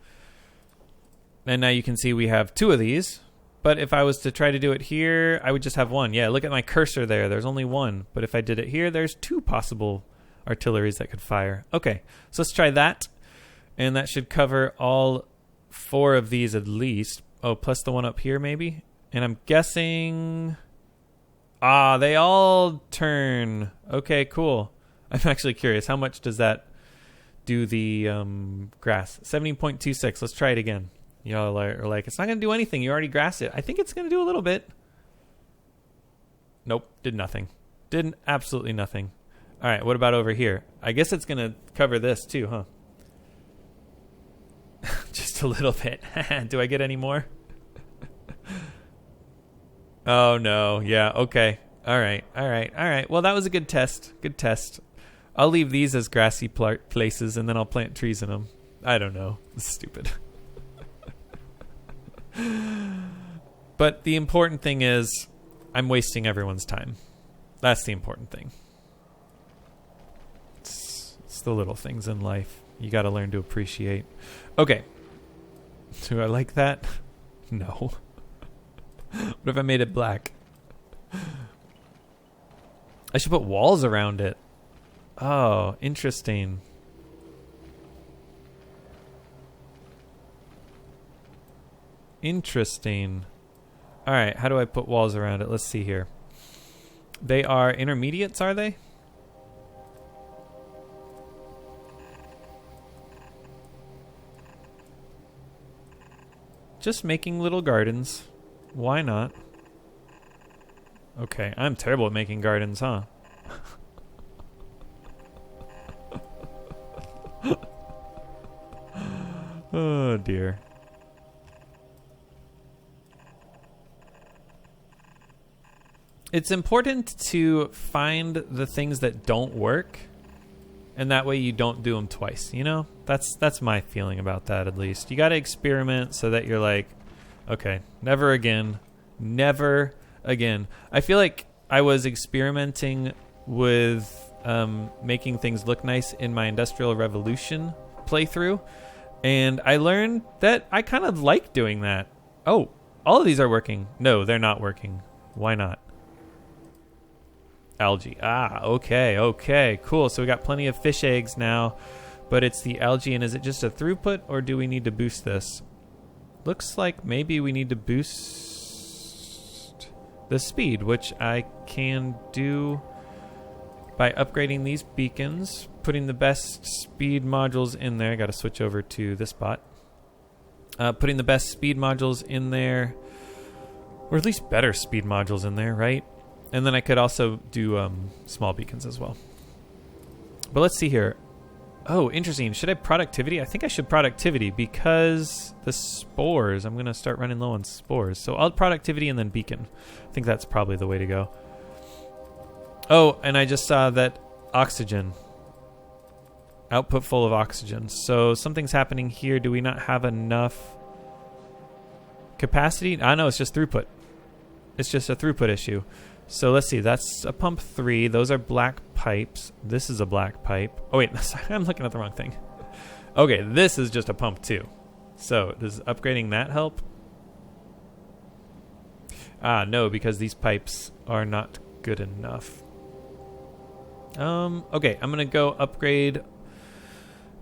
And now you can see we have 2 of these. But if I was to try to do it here, I would just have 1. Yeah, look at my cursor there. There's only 1. But if I did it here, there's 2 possible artilleries that could fire. Okay, so let's try that. And that should cover all 4 of these at least. Oh, plus the one up here maybe? And I'm guessing... Ah, they all turn. Okay, cool. I'm actually curious. How much does that do the grass? 70.26. Let's try it again. Y'all are like, it's not going to do anything. You already grassed it. I think it's going to do a little bit. Nope. Did nothing. Did absolutely nothing. All right. What about over here? I guess it's going to cover this too, huh? Just a little bit. Do I get any more? Oh, no. Yeah. Okay. All right. All right. All right. Well, that was a good test. Good test. I'll leave these as grassy places, and then I'll plant trees in them. I don't know. It's stupid. But the important thing is I'm wasting everyone's time. That's the important thing. It's the little things in life you got to learn to appreciate. Okay. Do I like that? No. What if I made it black? I should put walls around it. Oh, interesting. Interesting. All right, how do I put walls around it? Let's see here. They are intermediates, are they? Just making little gardens. Why not? Okay, I'm terrible at making gardens, huh? Oh, dear. It's important to find the things that don't work, and that way you don't do them twice, you know? That's my feeling about that, at least. You got to experiment so that you're like, okay, never again. Never again. I feel like I was experimenting with making things look nice in my Industrial Revolution playthrough, and I learned that I kind of like doing that. Oh, all of these are working. No, they're not working. Why not? Algae. Ah, okay, okay, cool. So we got plenty of fish eggs now, but it's the algae, and is it just a throughput, or do we need to boost this? Looks like maybe we need to boost the speed, which I can do by upgrading these beacons, putting the best speed modules in there. I got to switch over to this bot. Putting the best speed modules in there, or at least better speed modules in there, right? And then I could also do small beacons as well. But let's see here. Oh, interesting. Should I productivity? I think I should productivity because the spores, I'm going to start running low on spores. So I'll productivity and then beacon. I think that's probably the way to go. Oh, and I just saw that oxygen. Output full of oxygen. So something's happening here. Do we not have enough capacity? I know, it's just throughput. It's just a throughput issue. So let's see. That's a pump 3. Those are black pipes. This is a black pipe. Oh, wait. Sorry, I'm looking at the wrong thing. Okay, this is just a pump 2. So does upgrading that help? No, because these pipes are not good enough. Okay, I'm going to go upgrade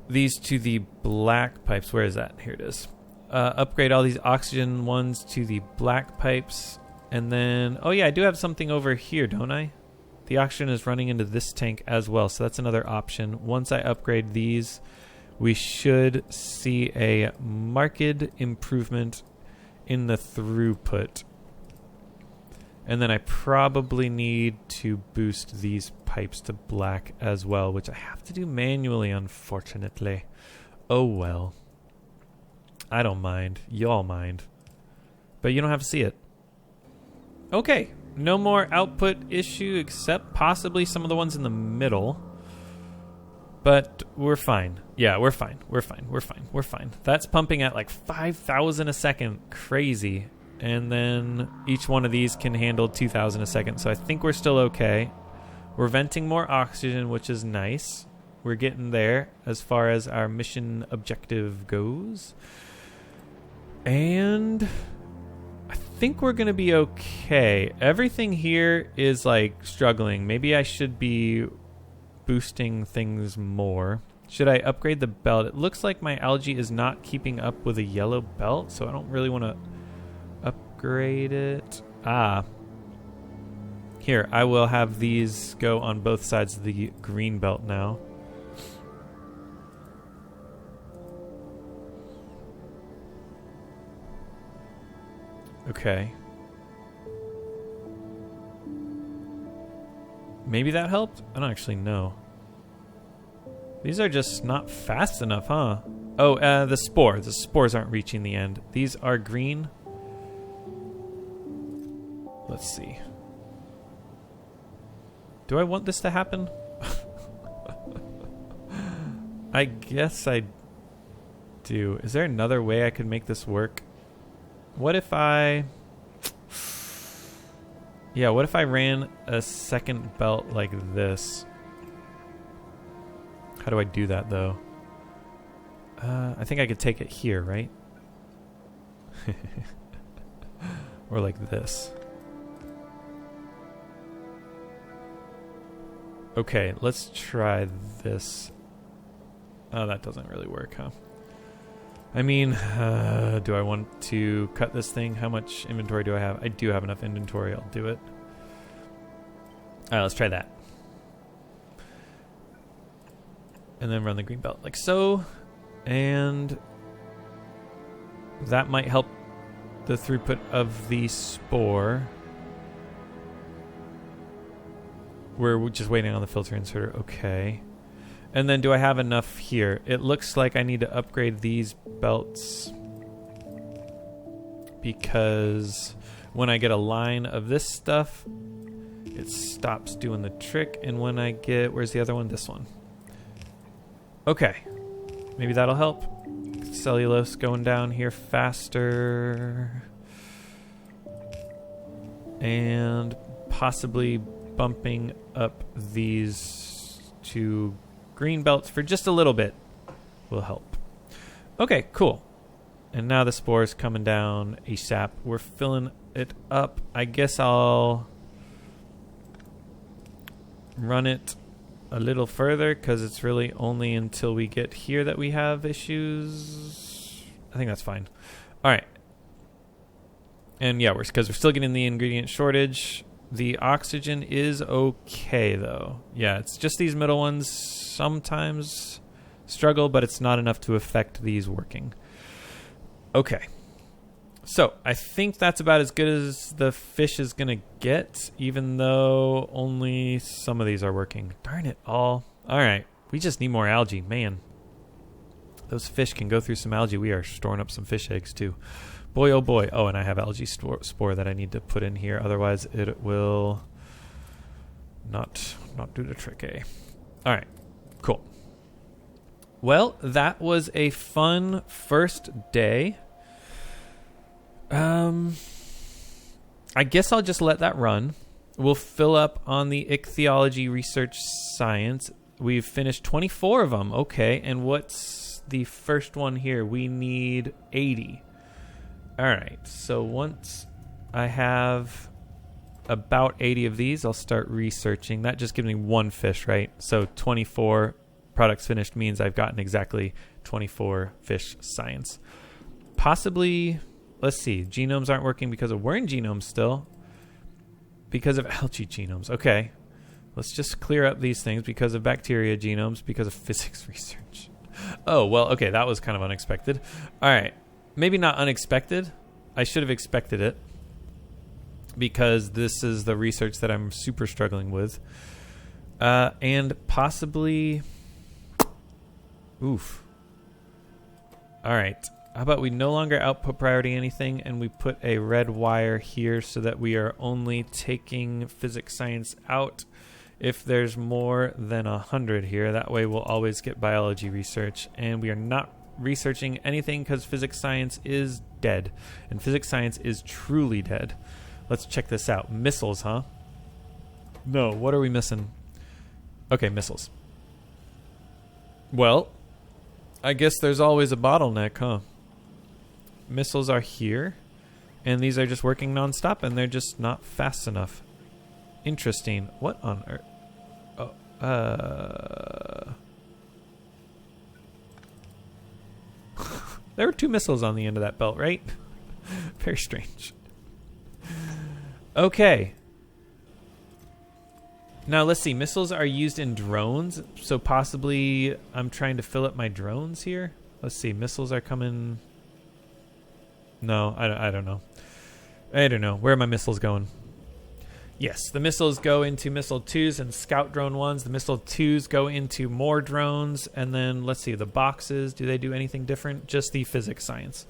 these to the black pipes. Where is that? Here it is. Upgrade all these oxygen ones to the black pipes. And then, oh yeah, I do have something over here, don't I? The oxygen is running into this tank as well, so that's another option. Once I upgrade these, we should see a marked improvement in the throughput. And then I probably need to boost these pipes to black as well, which I have to do manually, unfortunately. Oh well. I don't mind. Y'all mind. But you don't have to see it. Okay. No more output issue except possibly some of the ones in the middle. But we're fine. Yeah, we're fine. We're fine. We're fine. We're fine. That's pumping at like 5,000 a second. Crazy. And then each one of these can handle 2,000 a second. So I think we're still okay. We're venting more oxygen, which is nice. We're getting there as far as our mission objective goes. And I think we're going to be okay. Everything here is like struggling. Maybe I should be boosting things more. Should I upgrade the belt? It looks like my algae is not keeping up with a yellow belt, so I don't really want to upgrade it. Here, I will have these go on both sides of the green belt now. Okay. Maybe that helped? I don't actually know. These are just not fast enough, huh? Oh, the spore. The spores aren't reaching the end. These are green. Let's see. Do I want this to happen? I guess I do. Is there another way I could make this work? What if I... Yeah, what if I ran a second belt like this? How do I do that, though? I think I could take it here, right? Or like this. Okay, let's try this. Oh, that doesn't really work, huh? I mean, do I want to cut this thing? How much inventory do I have? I do have enough inventory. I'll do it. All right, let's try that. And then run the green belt like so. And that might help the throughput of the spore. We're just waiting on the filter inserter. Okay. And then do I have enough here? It looks like I need to upgrade these belts because when I get a line of this stuff, it stops doing the trick. And when I get... Where's the other one? This one. Okay. Maybe that'll help. Cellulose going down here faster. And possibly bumping up these two green belts for just a little bit will help. Okay, cool. And now the spore's coming down ASAP. We're filling it up. I guess I'll run it a little further because it's really only until we get here that we have issues. I think that's fine. All right. And yeah, because we're still getting the ingredient shortage. The oxygen is okay, though. Yeah, it's just these middle ones sometimes struggle, but it's not enough to affect these working. Okay. So, I think that's about as good as the fish is going to get, even though only some of these are working. Darn it all. All right. We just need more algae. Man. Those fish can go through some algae. We are storing up some fish eggs, too. Boy, oh boy. Oh, and I have algae spore that I need to put in here. Otherwise, it will not do the trick, eh? All right. Cool. Well, that was a fun first day. I guess I'll just let that run. We'll fill up on the ichthyology research science. We've finished 24 of them. Okay, and what's the first one here? We need 80. All right, so once I have about 80 of these, I'll start researching. That just gives me one fish, right? So 24 products finished means I've gotten exactly 24 fish science. Possibly, let's see, genomes aren't working because of worm genomes still. Because of algae genomes. Okay, let's just clear up these things because of bacteria genomes, because of physics research. Oh, well, okay, that was kind of unexpected. All right, maybe not unexpected. I should have expected it because this is the research that I'm super struggling with. And possibly... Oof. All right. How about we no longer output priority anything and we put a red wire here so that we are only taking physics science out if there's more than 100 here. That way we'll always get biology research, and we are not researching anything because physics science is dead, and physics science is truly dead. Let's check this out. Missiles, huh? No, what are we missing? Okay, missiles. Well, I guess there's always a bottleneck, huh? Missiles are here, and these are just working nonstop, and they're just not fast enough. Interesting. What on earth? Oh, there were 2 missiles on the end of that belt, right? Very strange. Okay. Now, let's see. Missiles are used in drones, so possibly I'm trying to fill up my drones here. Let's see. Missiles are coming... No, I don't know. I don't know. Where are my missiles going? Yes, the missiles go into missile 2s and scout drone 1s. The missile 2s go into more drones. And then, let's see, the boxes, do they do anything different? Just the physics science.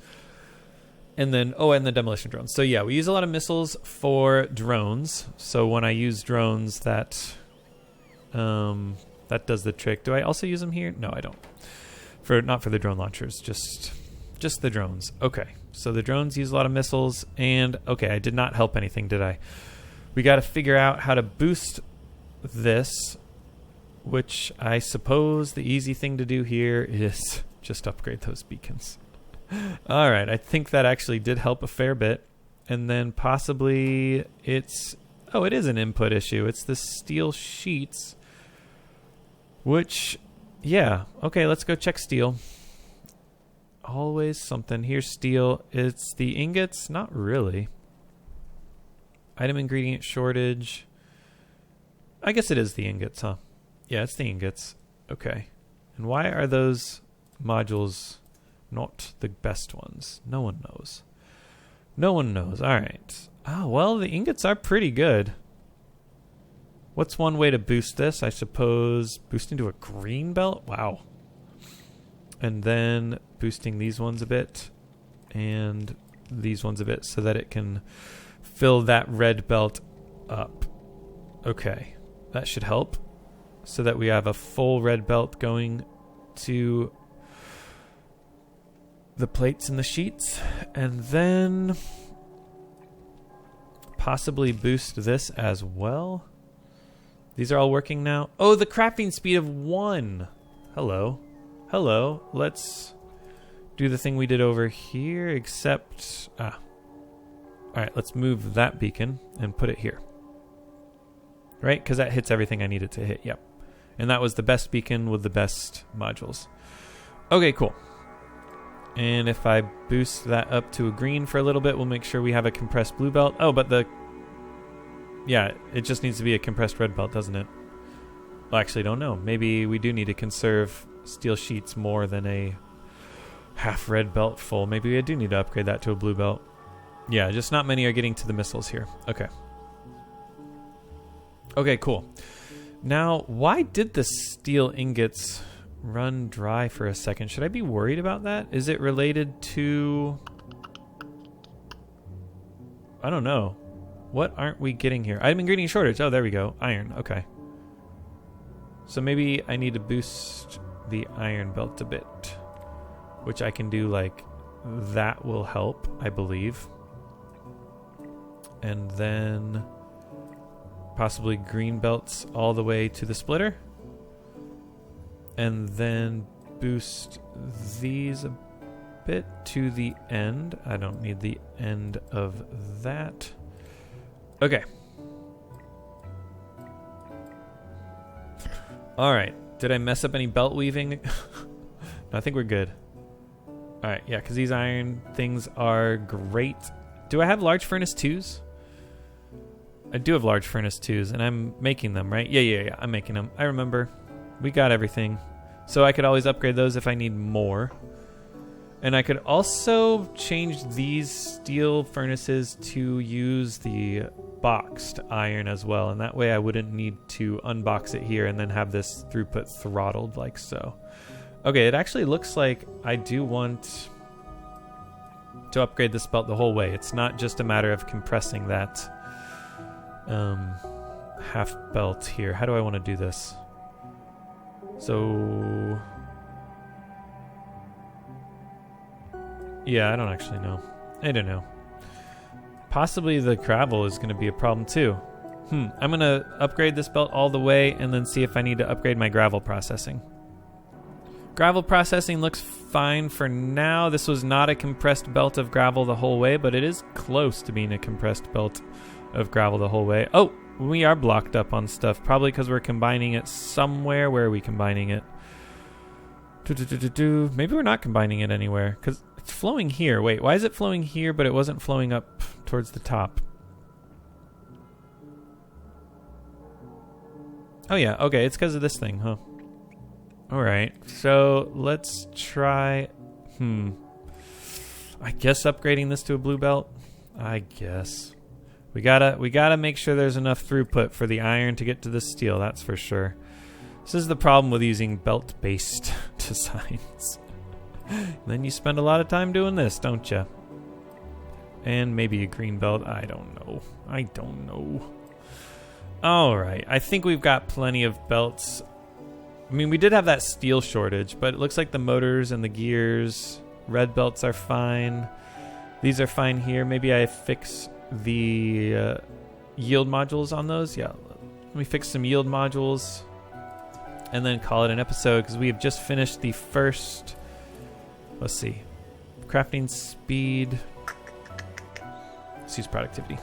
And then, oh, and the demolition drones. So yeah, we use a lot of missiles for drones. So when I use drones, that does the trick. Do I also use them here? No, I don't. Not for the drone launchers, just the drones. Okay, so the drones use a lot of missiles, and okay, I did not help anything, did I? We got to figure out how to boost this, which I suppose the easy thing to do here is just upgrade those beacons. All right, I think that actually did help a fair bit. And then possibly it's... Oh, it is an input issue. It's the steel sheets, which... Yeah, okay, let's go check steel. Always something. Here's steel. It's the ingots? Not really. Item ingredient shortage. I guess it is the ingots, huh? Yeah, it's the ingots. Okay. And why are those modules not the best ones? No one knows. No one knows. All right. Oh, well, the ingots are pretty good. What's one way to boost this? I suppose boosting to a green belt? Wow. And then boosting these ones a bit and these ones a bit so that it can fill that red belt up. Okay. That should help so that we have a full red belt going to the plates and the sheets. And then possibly boost this as well. These are all working now. Oh, the crafting speed of 1. Hello. Hello. Let's do the thing we did over here, except... All right, let's move that beacon and put it here. Right? Because that hits everything I need it to hit. Yep. And that was the best beacon with the best modules. Okay, cool. And if I boost that up to a green for a little bit, we'll make sure we have a compressed blue belt. Oh, but the... Yeah, it just needs to be a compressed red belt, doesn't it? Well, actually, don't know. Maybe we do need to conserve steel sheets more than a half red belt full. Maybe I do need to upgrade that to a blue belt. Yeah, just not many are getting to the missiles here. Okay. Okay, cool. Now, why did the steel ingots run dry for a second? Should I be worried about that? Is it related to... I don't know. What aren't we getting here? Item ingredient shortage. Oh, there we go. Iron. Okay. So maybe I need to boost the iron belt a bit, which I can do like that will help, I believe. And then possibly green belts all the way to the splitter. And then boost these a bit to the end. I don't need the end of that. Okay. All right. Did I mess up any belt weaving? No, I think we're good. All right. Yeah, because these iron things are great. Do I have large furnace 2s? I do have large furnace 2s, and I'm making them, right? Yeah. I'm making them. I remember. We got everything. So I could always upgrade those if I need more. And I could also change these steel furnaces to use the boxed iron as well. And that way I wouldn't need to unbox it here and then have this throughput throttled like so. Okay, it actually looks like I do want to upgrade this belt the whole way. It's not just a matter of compressing that half belt here. How do I want to do this? So... yeah, I don't actually know. I don't know. Possibly the gravel is going to be a problem too. I'm going to upgrade this belt all the way and then see if I need to upgrade my gravel processing. Gravel processing looks fine for now. This was not a compressed belt of gravel the whole way, but it is close to being a compressed belt of gravel the whole way. Oh, we are blocked up on stuff. Probably because we're combining it somewhere. Where are we combining it? Maybe we're not combining it anywhere because it's flowing here. Wait, why is it flowing here but it wasn't flowing up towards the top? Oh yeah, okay, it's because of this thing, huh? Alright, so let's try... I guess upgrading this to a blue belt? I guess. We gotta make sure there's enough throughput for the iron to get to the steel, that's for sure. This is the problem with using belt-based designs. Then you spend a lot of time doing this, don't you? And maybe a green belt. I don't know. Alright, I think we've got plenty of belts. I mean, we did have that steel shortage, but it looks like the motors and the gears, red belts are fine. These are fine here. Maybe I fix the yield modules on those. Yeah, let me fix some yield modules and then call it an episode because we have just finished the first... let's see. Crafting speed. Let's use productivity.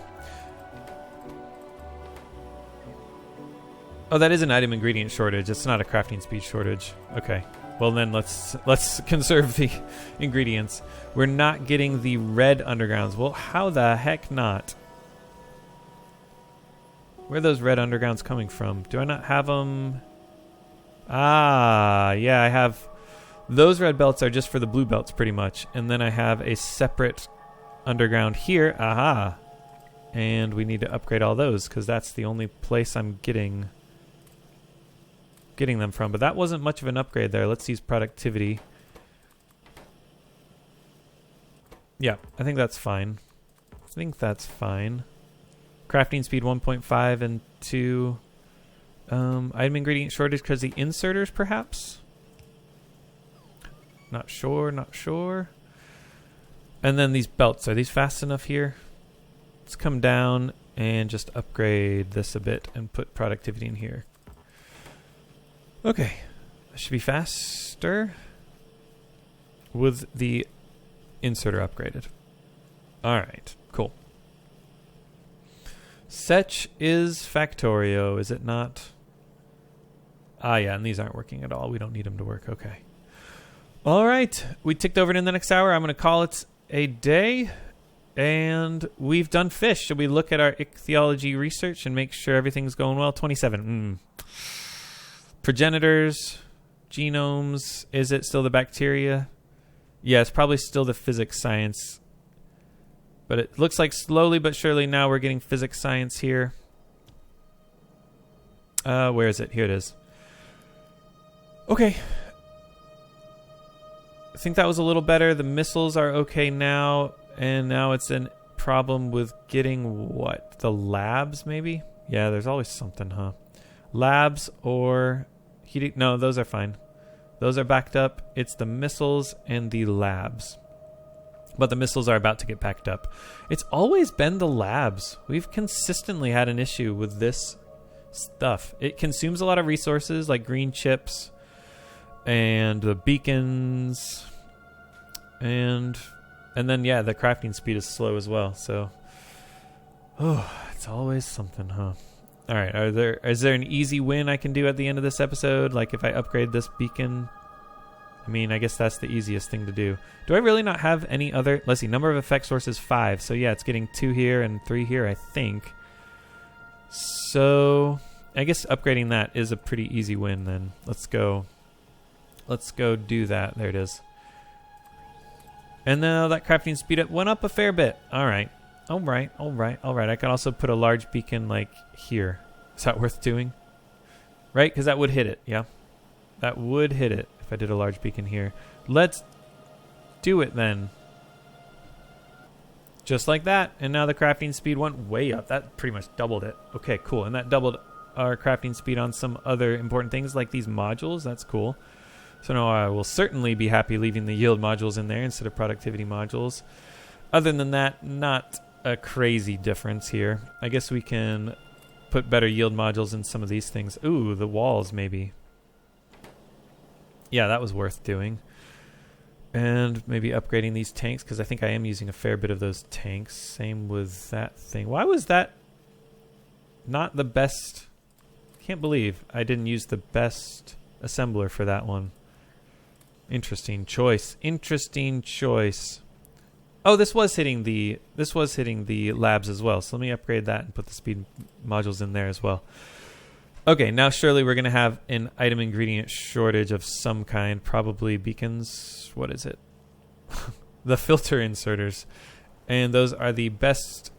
Oh, that is an item ingredient shortage. It's not a crafting speed shortage. Okay. Well then let's conserve the ingredients. We're not getting the red undergrounds. Well, how the heck not? Where are those red undergrounds coming from? Do I not have them? Ah, yeah, I have... those red belts are just for the blue belts, pretty much. And then I have a separate underground here. Aha. And we need to upgrade all those, because that's the only place I'm getting them from. But that wasn't much of an upgrade there. Let's use productivity. Yeah, I think that's fine. Crafting speed 1.5 and 2. Item ingredient shortage because the inserters, perhaps? Not sure. And then these belts, are these fast enough here? Let's come down and just upgrade this a bit and put productivity in here. Okay, that should be faster with the inserter upgraded. Alright, cool. Setch is Factorio, is it not? Ah, yeah, and these aren't working at all. We don't need them to work. Okay. All right. We ticked over it in the next hour. I'm going to call it a day. And we've done fish. Should we look at our ichthyology research and make sure everything's going well? 27. Progenitors, genomes. Is it still the bacteria? Yeah, it's probably still the physics science. But it looks like slowly but surely now we're getting physics science here. Where is it? Here it is. Okay. I think that was a little better. The missiles are okay now. And now it's a problem with getting what? The labs, maybe? Yeah, there's always something, huh? Labs or heating. No, those are fine. Those are backed up. It's the missiles and the labs. But the missiles are about to get packed up. It's always been the labs. We've consistently had an issue with this stuff. It consumes a lot of resources like green chips and the beacons. And then, yeah, the crafting speed is slow as well. So, it's always something, huh? All right, is there an easy win I can do at the end of this episode? Like if I upgrade this beacon? I mean, I guess that's the easiest thing to do. Do I really not have any other? Let's see, number of effect sources 5. So yeah, it's getting 2 here and 3 here, I think. So I guess upgrading that is a pretty easy win then. Let's go do that. There it is. And now that crafting speed up went up a fair bit. All right. All right. I can also put a large beacon like here. Is that worth doing? Right? Because that would hit it. Yeah. That would hit it if I did a large beacon here. Let's do it then. Just like that. And now the crafting speed went way up. That pretty much doubled it. Okay, cool. And that doubled our crafting speed on some other important things like these modules. That's cool. So now I will certainly be happy leaving the yield modules in there instead of productivity modules. Other than that, not a crazy difference here. I guess we can put better yield modules in some of these things. Ooh, the walls maybe. Yeah, that was worth doing. And maybe upgrading these tanks because I think I am using a fair bit of those tanks. Same with that thing. Why was that not the best? Can't believe I didn't use the best assembler for that one. Interesting choice. Oh, this was hitting the labs as well. So let me upgrade that and put the speed modules in there as well. Okay, now surely we're going to have an item ingredient shortage of some kind. Probably beacons. What is it? The filter inserters. And those are the best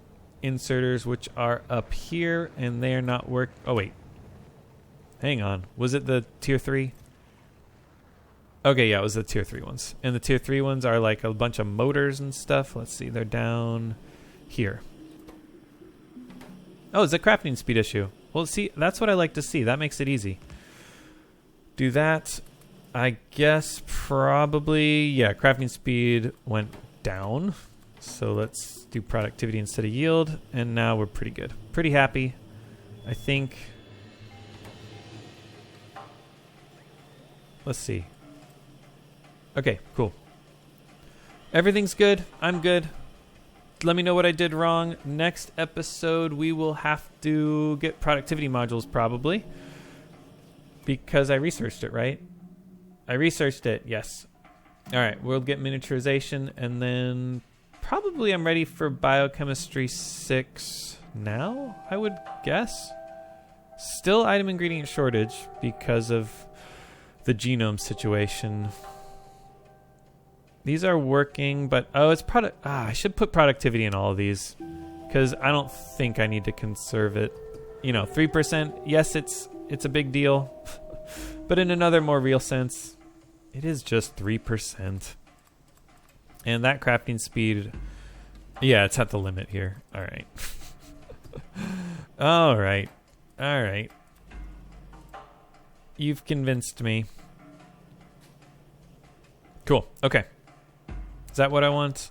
inserters, which are up here. And they're not work. Oh, wait. Hang on. Was it the tier 3? Okay, yeah, it was the tier 3 ones. And the tier 3 ones are like a bunch of motors and stuff. Let's see, they're down here. Oh, it's a crafting speed issue. Well, see, that's what I like to see. That makes it easy. Do that. I guess probably, yeah, crafting speed went down. So let's do productivity instead of yield. And now we're pretty good. Pretty happy. I think. Let's see. Okay, cool. Everything's good. I'm good. Let me know what I did wrong. Next episode, we will have to get productivity modules probably. Because I researched it, right? I researched it, yes. All right, we'll get miniaturization. And then probably I'm ready for biochemistry 6 now, I would guess. Still item ingredient shortage because of the genome situation. These are working, but oh, it's product. I should put productivity in all of these because I don't think I need to conserve it. You know, 3%. Yes, it's a big deal, but in another more real sense, it is just 3%. And that crafting speed, yeah, it's at the limit here. All right, all right. You've convinced me. Cool. Okay. Is that what I want?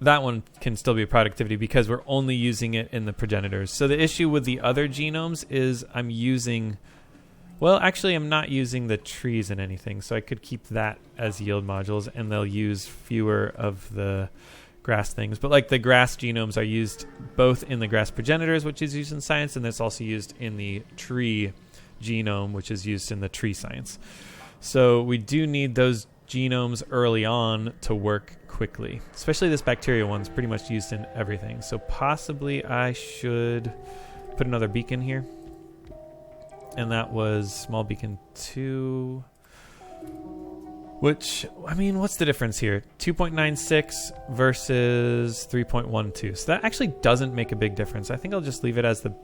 That one can still be productivity because we're only using it in the progenitors. So the issue with the other genomes is I'm using... Well, actually, I'm not using the trees in anything. So I could keep that as yield modules and they'll use fewer of the grass things. But like the grass genomes are used both in the grass progenitors, which is used in science, and it's also used in the tree genome, which is used in the tree science. So we do need those genomes early on to work quickly. Especially this bacteria one's pretty much used in everything. So possibly I should put another beacon here. And that was small beacon 2. Which, I mean, what's the difference here? 2.96 versus 3.12. So that actually doesn't make a big difference. I think I'll just leave it as the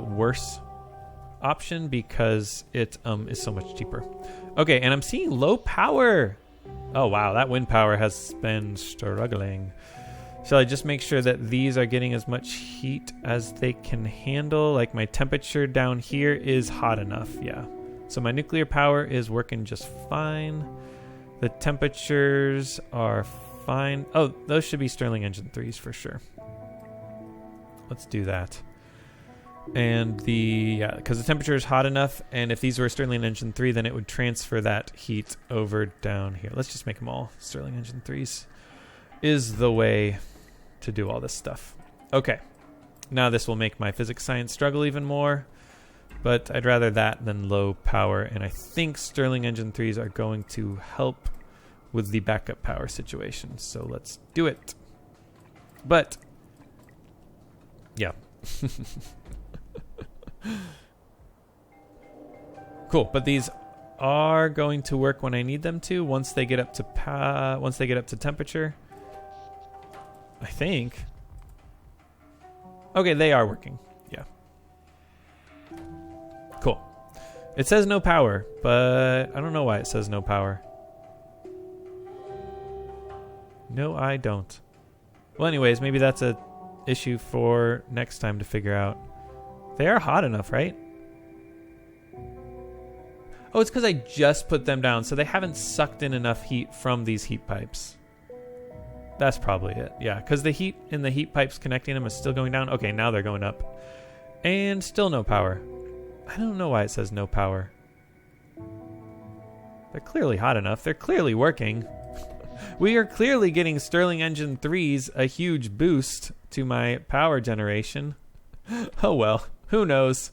worse option because it is so much cheaper. Okay, and I'm seeing low power. Oh wow, that wind power has been struggling. Shall I just make sure that these are getting as much heat as they can handle? Like my temperature down here is hot enough. Yeah, So my nuclear power is working just fine. The temperatures are fine. Oh, those should be Stirling Engine 3s for sure. Let's do that. And because the temperature is hot enough, and if these were Stirling Engine 3, then it would transfer that heat over down here. Let's just make them all Stirling Engine 3s. Is the way to do all this stuff. Okay. Now this will make my physics science struggle even more, but I'd rather that than low power, and I think Stirling Engine 3s are going to help with the backup power situation. So let's do it. But, yeah. Cool, but these are going to work when I need them to once they get up to temperature. I think. Okay, they are working. Yeah. Cool. It says no power, but I don't know why it says no power. No, I don't. Well, anyways, maybe that's a issue for next time to figure out. They are hot enough, right? Oh, it's because I just put them down, so they haven't sucked in enough heat from these heat pipes. That's probably it. Yeah, because the heat in the heat pipes connecting them is still going down. Okay, now they're going up. And still no power. I don't know why it says no power. They're clearly hot enough. They're clearly working. We are clearly getting Stirling Engine 3s a huge boost to my power generation. Oh well, who knows?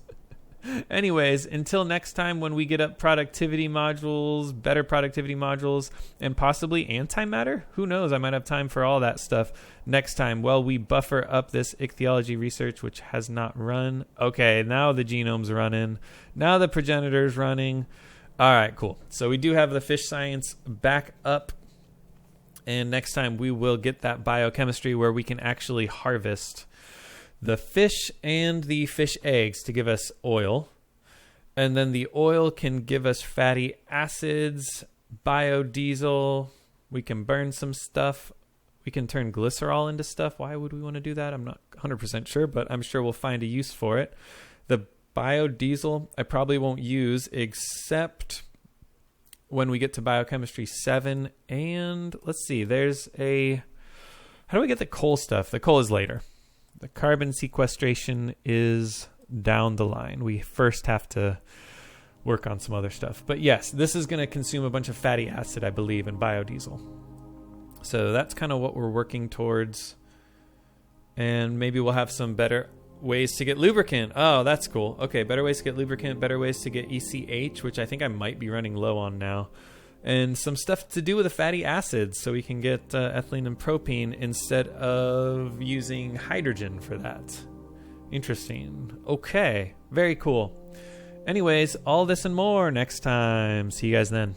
Anyways, until next time when we get up productivity modules, better productivity modules, and possibly antimatter. Who knows? I might have time for all that stuff next time. Well, we buffer up this ichthyology research, which has not run. Okay, now the genome's running. Now the progenitor's running. All right, cool. So we do have the fish science back up. And next time we will get that biochemistry where we can actually harvest the fish and the fish eggs to give us oil. And then the oil can give us fatty acids, biodiesel. We can burn some stuff. We can turn glycerol into stuff. Why would we want to do that? I'm not 100% sure, but I'm sure we'll find a use for it. The biodiesel I probably won't use except when we get to biochemistry 7. And let's see, there's a... How do we get the coal stuff? The coal is later. The carbon sequestration is down the line. We first have to work on some other stuff. But yes, this is going to consume a bunch of fatty acid, I believe, and biodiesel. So that's kind of what we're working towards. And maybe we'll have some better ways to get lubricant. Oh, that's cool. Okay, better ways to get lubricant, better ways to get ECH, which I think I might be running low on now. And some stuff to do with the fatty acids, so we can get ethylene and propene instead of using hydrogen for that. Interesting. Okay, very cool. Anyways, all this and more next time. See you guys then.